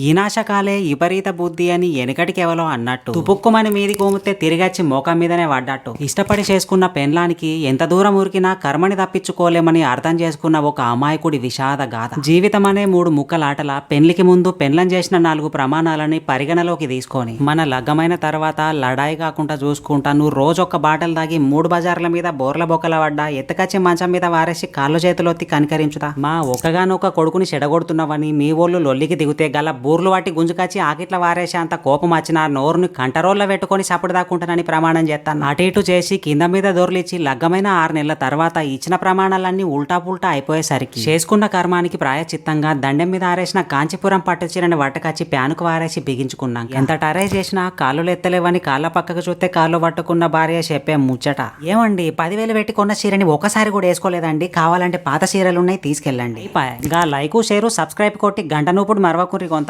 ఈనాశకాలే విపరీత బుద్ధి అని ఎనకటికెవలో అన్నట్టు తుపుక్కుమని మీది కోమితే తిరిగచ్చి మోకం మీదనే పడ్డట్టు ఇష్టపడి చేసుకున్న పెండ్లానికి ఎంత దూరం ఊరికినా కర్మని తప్పించుకోలేమని అర్థం చేసుకున్న ఒక అమాయకుడి విషాద గాథ. జీవితం అనే మూడు ముక్కలాటల పెండ్లికి ముందు పెండ్లం చేసిన 4 ప్రమాణాలని పరిగణలోకి తీసుకొని మన లగ్గమైన తర్వాత లడాయి కాకుండా చూసుకుంటా నువ్వు రోజొక్క బాటలు దాగి 3 బజార్ల మీద బోర్ల బొక్కల పడ్డా ఎత్తకచ్చి మంచం మీద వారేసి కాళ్ళు చేతులొత్తి కనికరించుతా మా ఒక్కగానొక్క కొడుకుని చెడగొడుతున్నావని మీ ఓళ్ళు లొల్లికి దిగుతే గల బూర్లు వాటి గుంజుకచ్చి ఆకిట్ల వారేసే అంత కోపం వచ్చిన నోరుని కంటరోల్లో పెట్టుకుని సప్పుడు దాక్కుంటానని ప్రమాణం చేస్తాను. అటు ఇటు చేసి కింద మీద దొర్లిచ్చి లగ్గమైన 6 నెలల తర్వాత ఇచ్చిన ప్రమాణాలన్నీ ఉల్టా పుల్టా అయిపోయేసరికి చేసుకున్న కర్మానికి ప్రాయచిత్తంగా దండెం మీద ఆరేసిన కాంచీపురం పట్టుచీరని వట్టకచ్చి ప్యానుకు వారేసి బిగించుకున్నాం. ఎంత టరే చేసినా కాళ్ళు ఎత్తలేవని కాళ్ళ పక్కకు చూస్తే కాళ్ళు పట్టుకున్న భార్య చెప్పే ముచ్చట. ఏమండి 10,000 పెట్టి కొన్న చీరని ఒకసారి కూడా వేసుకోలేదండి, కావాలంటే పాత చీరలున్నాయి తీసుకెళ్ళండి. గా లైకు షేరు సబ్స్క్రైబ్ కొట్టి గంట నూపుడు మరవకురి కొంత